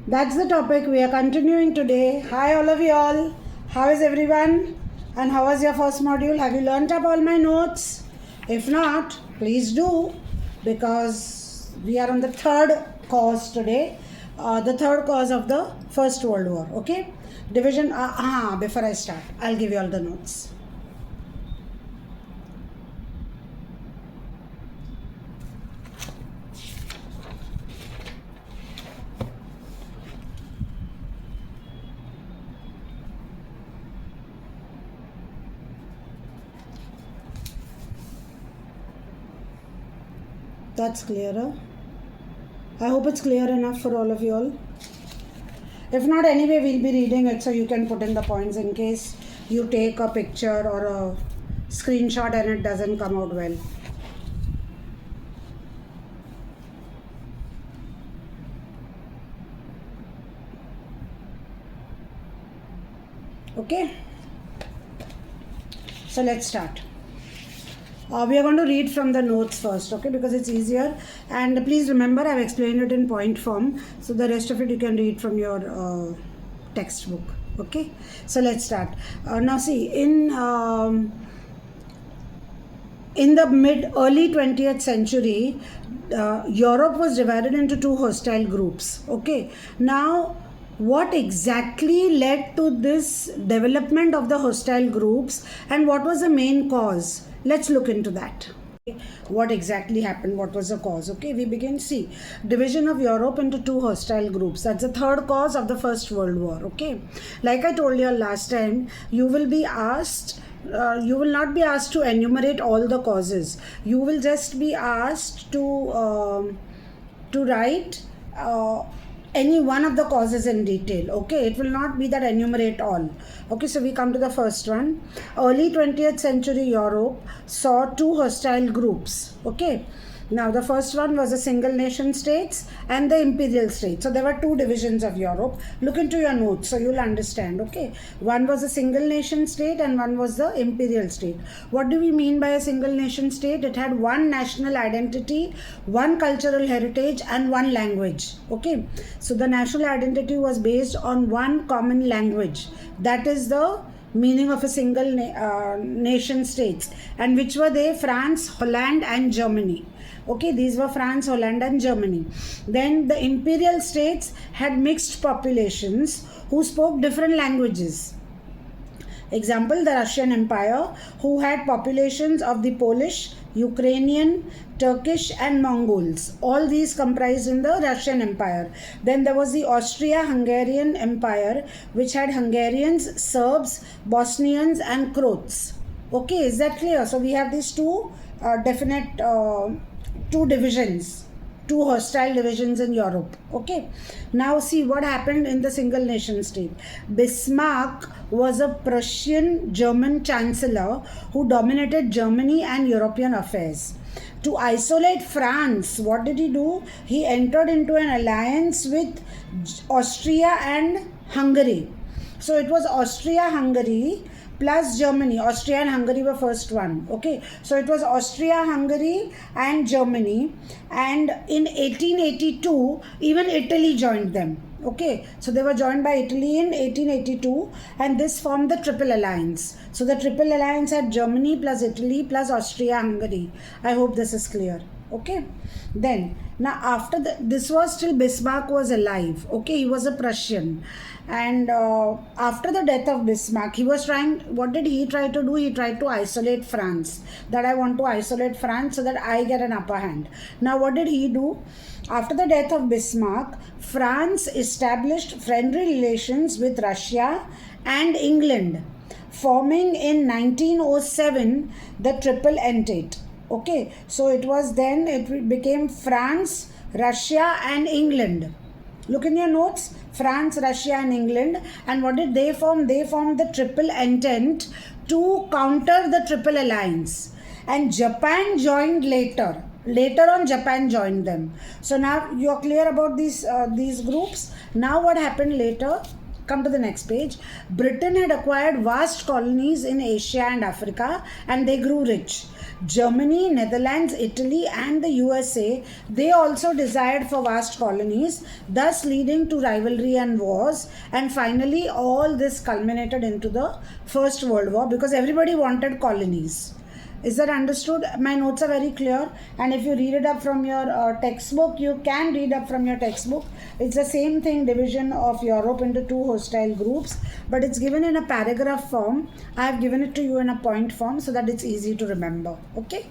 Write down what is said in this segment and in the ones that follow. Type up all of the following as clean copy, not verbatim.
That's the topic we are continuing today. Hi, all of you all. How is everyone? And how was your first module? Have you learnt up all my notes? If not, please do, because we are on the third cause today, the third cause of the First World War. Okay, division. Before I start, I'll give you all the notes. That's clearer. I hope it's clear enough for all of you all. If not, anyway, we'll be reading it so you can put in the points in case you take a picture or a screenshot and it doesn't come out well. Okay, so let's start. We are going to read from the notes first, okay, because it's easier. And please remember, I've explained it in point form, so the rest of it you can read from your textbook. Okay, so let's start. Now, see, in the early 20th century, Europe was divided into two hostile groups. Okay, now what exactly led to this development of the hostile groups and what was the main cause? Let's look into that. What exactly happened? What was the cause? Okay, we begin. See, division of Europe into two hostile groups. That's the third cause of the First World War. Okay, like I told you last time, you will be asked. You will not be asked to enumerate all the causes. You will just be asked to write any one of the causes in detail. Okay, it will not be that enumerate all. Okay, so we come to the first one. Early 20th century Europe saw two hostile groups. Okay, now the first one was the single nation states and the imperial states. So there were two divisions of Europe. Look into your notes so you'll understand. Okay, one was a single nation state and one was the imperial state. What do we mean by a single nation state? It had one national identity, one cultural heritage and one language. Okay, so the national identity was based on one common language. That is the meaning of a single nation states. And which were they? France, Holland and Germany. Okay, these were France, Holland and Germany. Then the imperial states had mixed populations who spoke different languages. Example, the Russian Empire, who had populations of the Polish, Ukrainian, Turkish and Mongols. All these comprised in the Russian Empire. Then there was the Austria-Hungarian Empire, which had Hungarians, Serbs, Bosnians and Croats. Okay, is that clear? So we have these two definite two divisions, two hostile divisions in Europe. Okay, now see what happened in the single nation state. Bismarck was a Prussian German chancellor who dominated Germany and European affairs. To isolate France, what did he do? He entered into an alliance with Austria and Hungary. So it was Austria-Hungary plus Germany. Austria and Hungary were first one. Okay, so it was Austria, Hungary and Germany, and in 1882 even Italy joined them. Okay, so they were joined by Italy in 1882 and this formed the Triple Alliance. So the Triple Alliance had Germany plus Italy plus Austria, Hungary. I hope this is clear. Okay, then now after this was till Bismarck was alive. Okay, he was a Prussian, and after the death of Bismarck, he was trying. What did he try to do? He tried to isolate France. That I want to isolate France so that I get an upper hand. Now what did he do? After the death of Bismarck, France established friendly relations with Russia and England, forming in 1907 the Triple Entente. Okay, so it was then, it became France, Russia and England. Look in your notes, France, Russia and England. And what did they form? They formed the Triple Entente to counter the Triple Alliance. And Japan joined later. Later on, Japan joined them. So now you're clear about these groups. Now what happened later? Come to the next page. Britain had acquired vast colonies in Asia and Africa and they grew rich. Germany, Netherlands, Italy, and the USA, they also desired for vast colonies, thus leading to rivalry and wars. And finally, all this culminated into the First World War because everybody wanted colonies. Is that understood? My notes are very clear, and if you read it up from your textbook, you can read up from your textbook. It's the same thing, division of Europe into two hostile groups, but it's given in a paragraph form. I have given it to you in a point form so that it's easy to remember. Okay.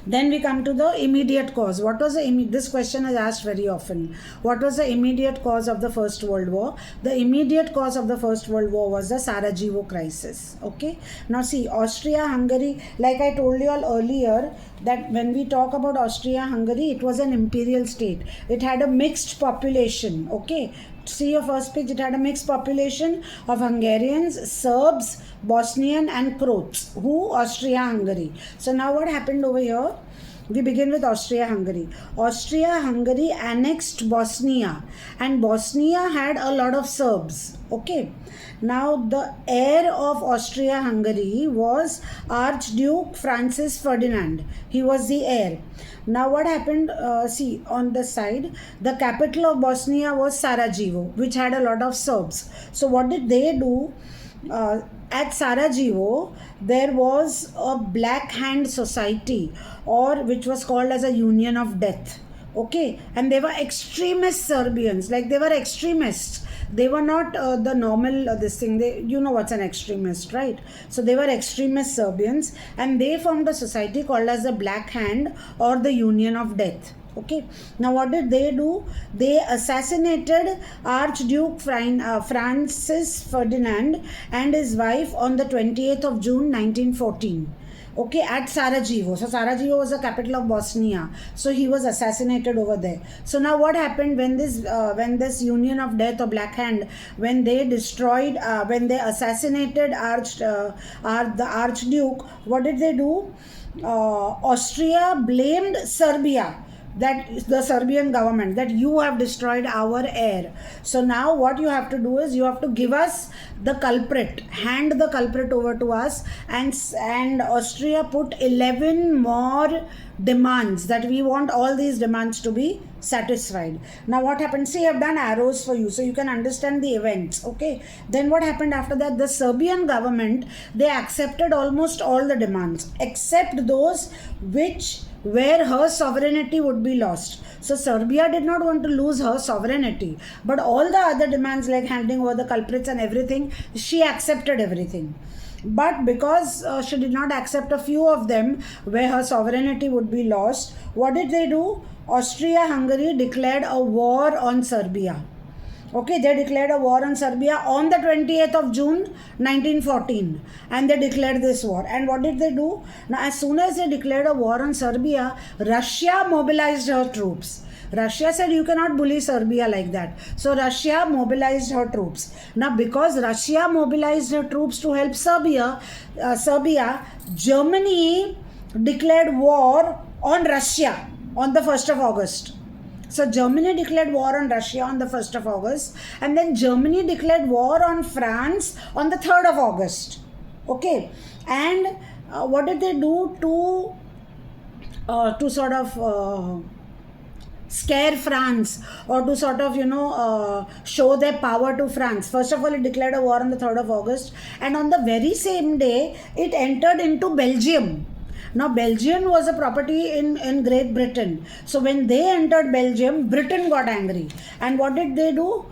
Then we come to the immediate cause. What was this question is asked very often. What was the immediate cause of the First World War? The immediate cause of the First World War was the Sarajevo crisis. Okay. Now see, Austria-Hungary, like I told you all earlier, that when we talk about Austria-Hungary, it was an imperial state. It had a mixed population. Okay. See your first page, it had a mixed population of Hungarians, Serbs, Bosnian and Croats, who Austria-Hungary. So now what happened over here? We begin with Austria-Hungary. Austria-Hungary annexed Bosnia, and Bosnia had a lot of Serbs. Okay. Now the heir of Austria-Hungary was Archduke Francis Ferdinand. He was the heir. Now what happened, see on the side, the capital of Bosnia was Sarajevo, which had a lot of Serbs. So what did they do? At Sarajevo, there was a Black Hand Society, or which was called as a Union of Death. Okay, and they were extremist Serbians, like they were extremists. They were not the normal this thing. You know what's an extremist, right? So they were extremist Serbians, and they formed a society called as the Black Hand or the Union of Death. Okay. Now what did they do? They assassinated Archduke Francis Ferdinand and his wife on the 28th of June 1914. Okay, at Sarajevo. So Sarajevo was the capital of Bosnia. So he was assassinated over there. So now what happened when this Union of Death or Black Hand, when they destroyed, when they assassinated the Archduke, what did they do? Austria blamed Serbia, that the Serbian government, that you have destroyed our heir. So now what you have to do is you have to give us the culprit, hand the culprit over to us, and Austria put 11 more demands, that we want all these demands to be satisfied. Now what happened? See, I have done arrows for you so you can understand the events. Okay. Then what happened after that? The Serbian government, they accepted almost all the demands except those where her sovereignty would be lost. So Serbia did not want to lose her sovereignty, but all the other demands like handing over the culprits and everything, she accepted everything. But because she did not accept a few of them where her sovereignty would be lost, what did they do? Austria-Hungary declared a war on Serbia. Okay, they declared a war on Serbia on the 28th of June 1914, and they declared this war. And what did they do? Now, as soon as they declared a war on Serbia, Russia mobilized her troops. Russia said, you cannot bully Serbia like that. So Russia mobilized her troops. Now, because Russia mobilized her troops to help Serbia, Germany declared war on Russia on the 1st of August. So Germany declared war on Russia on the 1st of August, and then Germany declared war on France on the 3rd of August. Okay, and what did they do to sort of scare France, or to sort of show their power to France? First of all, it declared a war on the 3rd of August, and on the very same day it entered into Belgium. Now Belgium was a property in Great Britain. So when they entered Belgium, Britain got angry. And what did they do?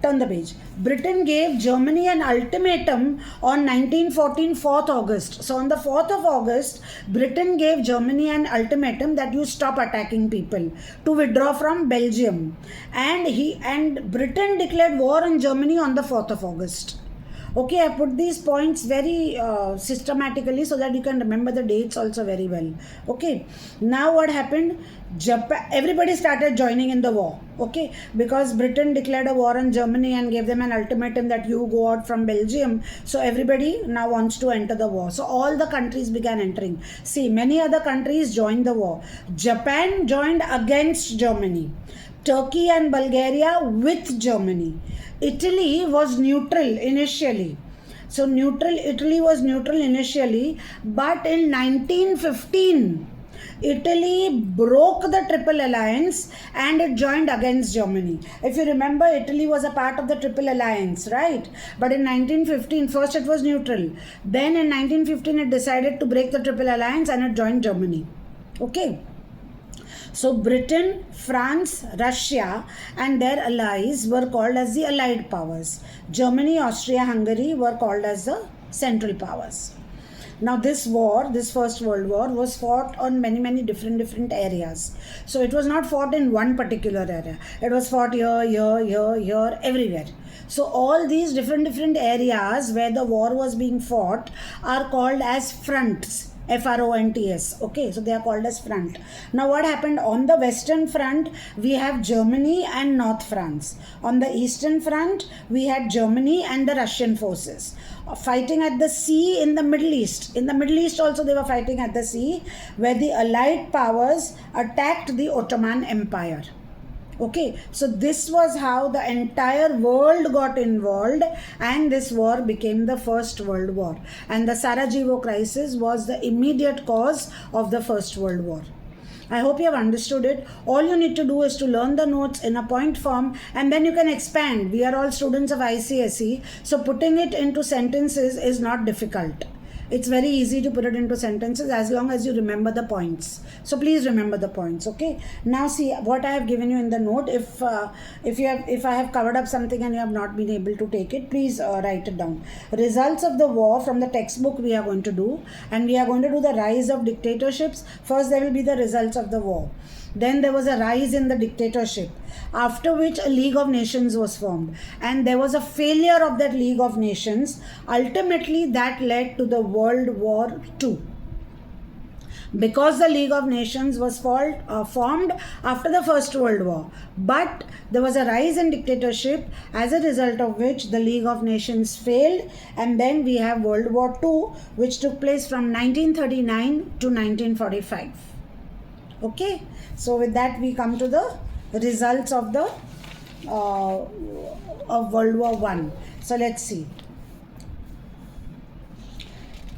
Turn the page. Britain gave Germany an ultimatum on 1914 4th August. So on the 4th of August, Britain gave Germany an ultimatum that you stop attacking people, to withdraw from Belgium. And Britain declared war on Germany on the 4th of August. Okay, I put these points very systematically so that you can remember the dates also very well. Okay, now what happened? Everybody started joining in the war. Okay, because Britain declared a war on Germany and gave them an ultimatum that you go out from Belgium. So everybody now wants to enter the war. So all the countries began entering. See, many other countries joined the war. Japan joined against Germany. Turkey and Bulgaria with Germany. Italy was neutral initially. So Italy was neutral initially, but in 1915, Italy broke the Triple Alliance and it joined against Germany. If you remember, Italy was a part of the Triple Alliance, right? But in 1915, first it was neutral. Then in 1915, it decided to break the Triple Alliance and it joined Germany. Okay. So Britain, France, Russia and their allies were called as the Allied powers. Germany, Austria, Hungary were called as the Central powers. Now this war, this First World War, was fought on many different areas. So it was not fought in one particular area. It was fought here, everywhere. So all these different areas where the war was being fought are called as fronts. FRONTS. Okay, so they are called as front. Now what happened on the western front? We have Germany and North France. On the eastern front, we had Germany and the Russian forces fighting at the sea in the Middle East. In the Middle East also they were fighting at the sea, where the Allied powers attacked the Ottoman Empire. Okay, so this was how the entire world got involved and this war became the First World War. And the Sarajevo crisis was the immediate cause of the First World War. I hope you have understood it. All you need to do is to learn the notes in a point form and then you can expand. We are all students of ICSE, so putting it into sentences is not difficult. It's very easy to put it into sentences as long as you remember the points. So please remember the points, okay? Now see what I have given you in the note. If I have covered up something and you have not been able to take it, please write it down. Results of the war from the textbook we are going to do, and we are going to do the rise of dictatorships. First there will be the results of the war. Then there was a rise in the dictatorship, after which a League of Nations was formed. And there was a failure of that League of Nations. Ultimately, that led to the World War II. Because the League of Nations was formed after the First World War. But there was a rise in dictatorship, as a result of which the League of Nations failed. And then we have World War II, which took place from 1939 to 1945. Okay, so with that we come to the results of the of World War One. So let's see.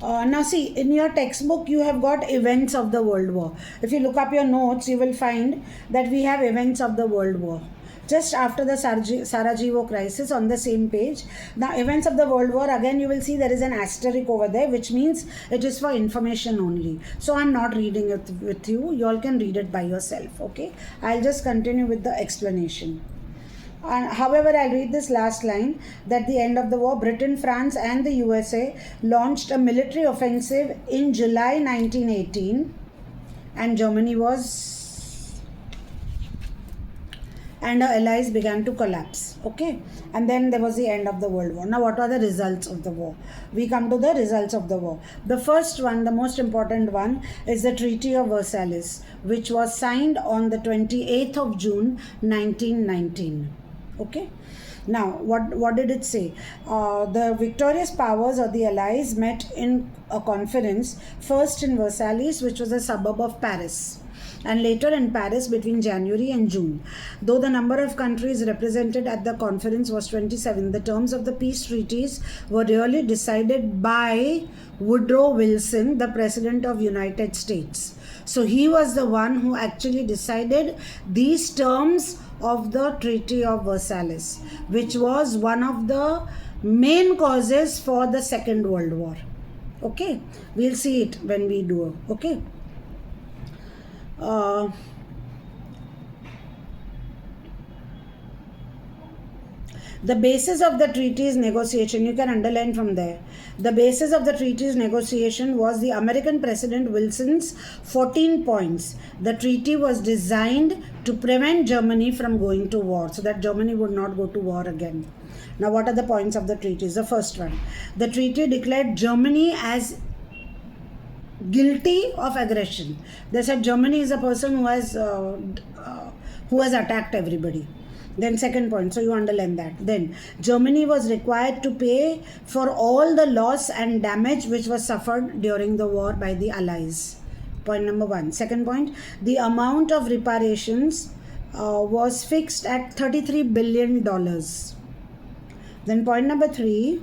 Now see, in your textbook you have got events of the World War. If you look up your notes, you will find that we have events of the World War. Just after the Sarajevo crisis on the same page. Now events of the World War, again you will see there is an asterisk over there, which means it is for information only. So I'm not reading it with you. You all can read it by yourself. Okay, I'll just continue with the explanation. However, I'll read this last line, that the end of the war, Britain, France and the USA launched a military offensive in July 1918 and Germany was, and our allies began to collapse. Okay, and then there was the end of the World War. Now what are the results of the war? We come to the results of the war. The first one, the most important one, is the Treaty of Versailles, which was signed on the 28th of June 1919. Okay, now what did it say? The victorious powers or the allies met in a conference, first in Versailles, which was a suburb of Paris, and later in Paris between January and June. Though the number of countries represented at the conference was 27, the terms of the peace treaties were really decided by Woodrow Wilson, the President of United States. So he was the one who actually decided these terms of the Treaty of Versailles, which was one of the main causes for the Second World War. Okay, we'll see it when we do. Okay. The basis of the treaty's negotiation, you can underline from there. The basis of the treaty's negotiation was the American President Wilson's 14 points. The treaty was designed to prevent Germany from going to war, so that Germany would not go to war again. Now, what are the points of the treaties? The first one, the treaty declared Germany as guilty of aggression. They said Germany is a person who has attacked everybody. Then second point, so you underline that. Then Germany was required to pay for all the loss and damage which was suffered during the war by the Allies. Point number one. Second point, the amount of reparations was fixed at $33 billion. Then point number three,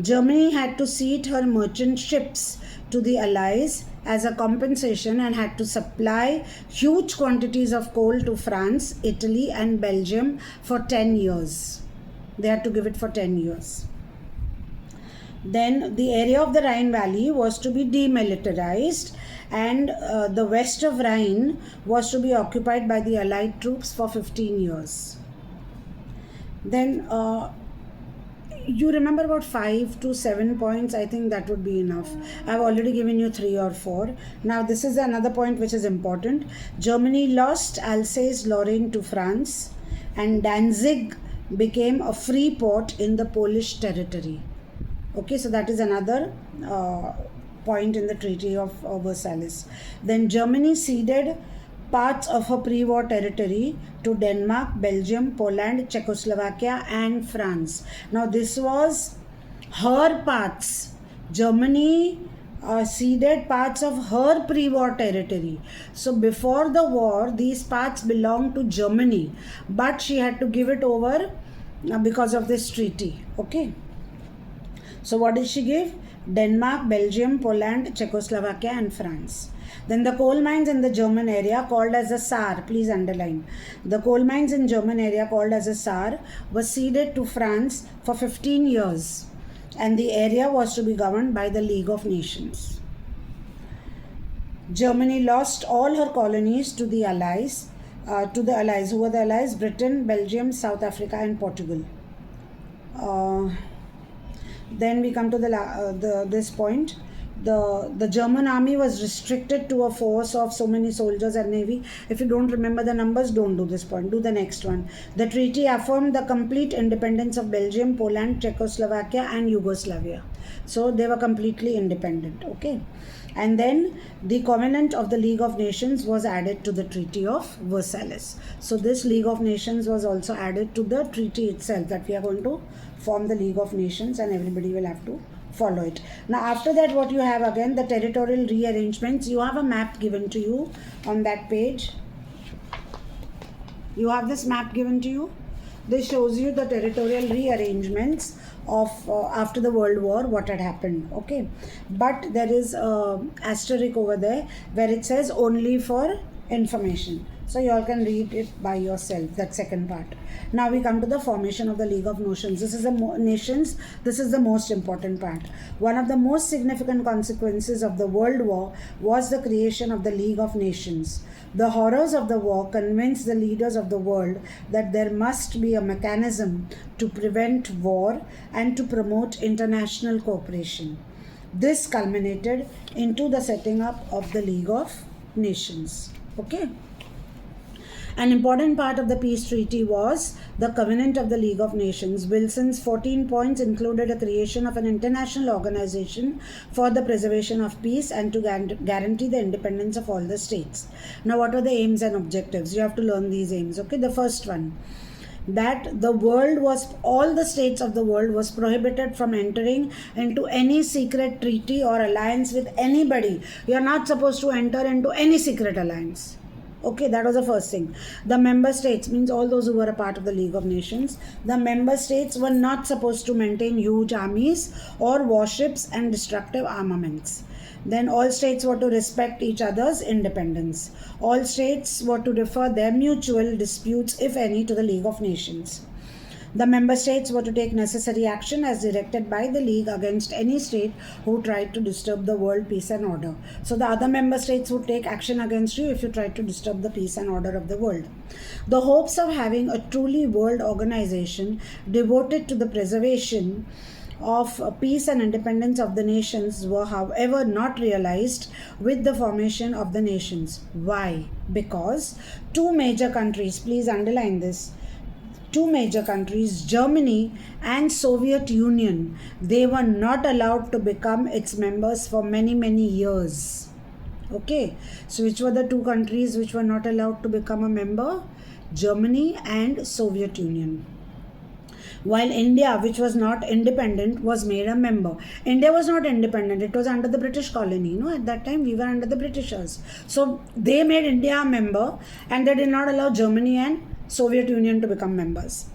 Germany had to cede her merchant ships to the Allies as a compensation and had to supply huge quantities of coal to France, Italy, and Belgium for 10 years. They had to give it for 10 years. Then the area of the Rhine Valley was to be demilitarized, and the west of Rhine was to be occupied by the Allied troops for 15 years. Then you remember about 5 to 7 points. I think that would be enough. I've already given you 3 or 4. Now this is another point which is important. Germany lost Alsace-Lorraine to France, and Danzig became a free port in the Polish territory. Okay, so that is another point in the Treaty of Versailles. Then Germany ceded parts of her pre-war territory to Denmark, Belgium, Poland, Czechoslovakia, and France. Now this was her parts. Germany ceded parts of her pre-war territory. So before the war, these parts belonged to Germany, but she had to give it over because of this treaty. Okay. So what did she give? Denmark, Belgium, Poland, Czechoslovakia, and France. Then the coal mines in the German area called as the Saar, please underline. The coal mines in German area called as the Saar was ceded to France for 15 years, and the area was to be governed by the League of Nations. Germany lost all her colonies to the Allies. Who were the Allies? Britain, Belgium, South Africa, and Portugal. Then we come to this point. The German army was restricted to a force of so many soldiers and navy. If you don't remember the numbers, don't do this point. Do the next one. The treaty affirmed the complete independence of Belgium, Poland, Czechoslovakia, and Yugoslavia. So they were completely independent. Okay. And then the Covenant of the League of Nations was added to the Treaty of Versailles. So this League of Nations was also added to the treaty itself, that we are going to form the League of Nations and everybody will have to follow it. Now after that, what you have again, the territorial rearrangements. You have a map given to you on that page. You have this map given to you. This shows you the territorial rearrangements of after the World War, what had happened. Okay, but there is a asterisk over there where it says only for information. So you all can read it by yourself, that second part. Now we come to the formation of the League of Nations. This is the most important part. One of the most significant consequences of the World War was the creation of the League of Nations. The horrors of the war convinced the leaders of the world that there must be a mechanism to prevent war and to promote international cooperation. This culminated into the setting up of the League of Nations. Okay. An important part of the peace treaty was the Covenant of the League of Nations. Wilson's 14 points included a creation of an international organization for the preservation of peace and to guarantee the independence of all the states. Now, what are the aims and objectives? You have to learn these aims. Okay, the first one, that all the states of the world was prohibited from entering into any secret treaty or alliance with anybody. You are not supposed to enter into any secret alliance. Okay, that was the first thing. The member states, means all those who were a part of the League of Nations, the member states were not supposed to maintain huge armies or warships and destructive armaments. Then all states were to respect each other's independence. All states were to refer their mutual disputes, if any, to the League of Nations. The member states were to take necessary action as directed by the League against any state who tried to disturb the world peace and order. So the other member states would take action against you if you tried to disturb the peace and order of the world. The hopes of having a truly world organization devoted to the preservation of peace and independence of the nations were, however, not realized with the formation of the nations. Why? Because two major countries, please underline this, two major countries, Germany and Soviet Union, they were not allowed to become its members for many, many years. Okay, so which were the two countries which were not allowed to become a member? Germany and Soviet Union. While India, which was not independent, was made a member. India was not independent, it was under the British colony. At that time we were under the Britishers. So they made India a member and they did not allow Germany and Soviet Union to become members.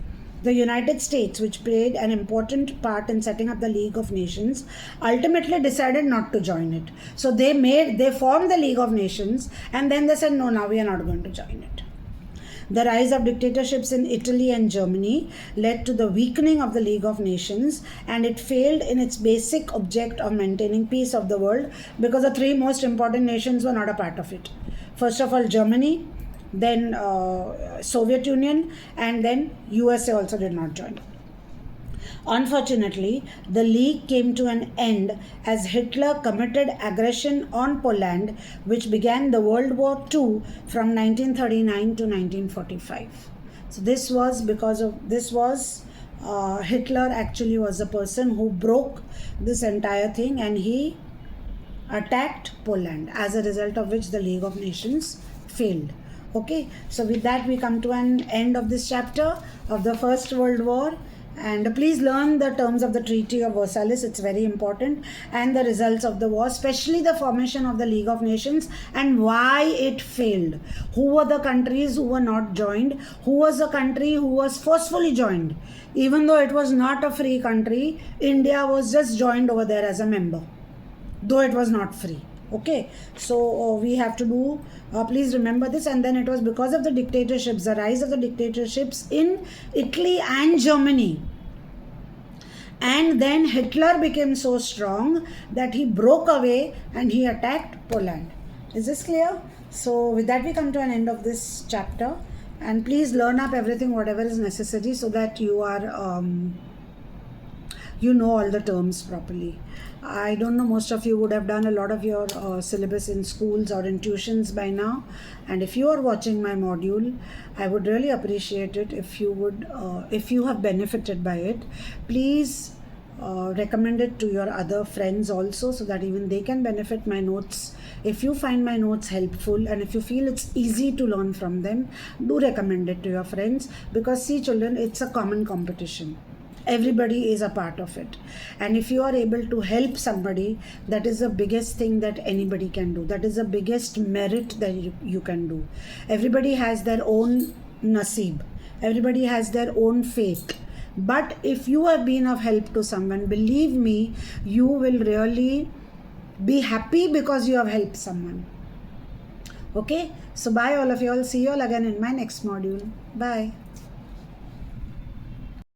the United States, which played an important part in setting up the League of Nations, ultimately decided not to join it. So they formed the League of Nations, and then they said, no, now we are not going to join it. The rise of dictatorships in Italy and Germany led to the weakening of the League of Nations, and it failed in its basic object of maintaining peace of the world because the three most important nations were not a part of it. First of all, Germany, then Soviet Union, and then USA also did not join. Unfortunately, the League came to an end as Hitler committed aggression on Poland, which began the World War II from 1939 to 1945. So this was Hitler actually was the person who broke this entire thing, and he attacked Poland, as a result of which the League of Nations failed. Okay, so with that we come to an end of this chapter of the First World War. And please learn the terms of the Treaty of Versailles, it's very important, and the results of the war, especially the formation of the League of Nations and why it failed. Who were the countries who were not joined? Who was the country who was forcefully joined? Even though it was not a free country, India was just joined over there as a member, though it was not free. Okay, so we have to do, please remember this. And then it was because of the dictatorships, the rise of the dictatorships in Italy and Germany, and then Hitler became so strong that he broke away and he attacked Poland. Is this clear? So with that we come to an end of this chapter, and please learn up everything whatever is necessary so that you are you know all the terms properly. I don't know, most of you would have done a lot of your syllabus in schools or in tuitions by now, and if you are watching my module, I would really appreciate it if you would, if you have benefited by it, please recommend it to your other friends also, so that even they can benefit my notes. If you find my notes helpful and if you feel it's easy to learn from them, do recommend it to your friends, because see children, it's a common competition. Everybody is a part of it, and if you are able to help somebody, that is the biggest thing that anybody can do. That is the biggest merit that you can do. Everybody has their own naseeb, everybody has their own fate, but if you have been of help to someone, believe me, you will really be happy because you have helped someone. Okay, so bye all of you all. See you all again in my next module. Bye.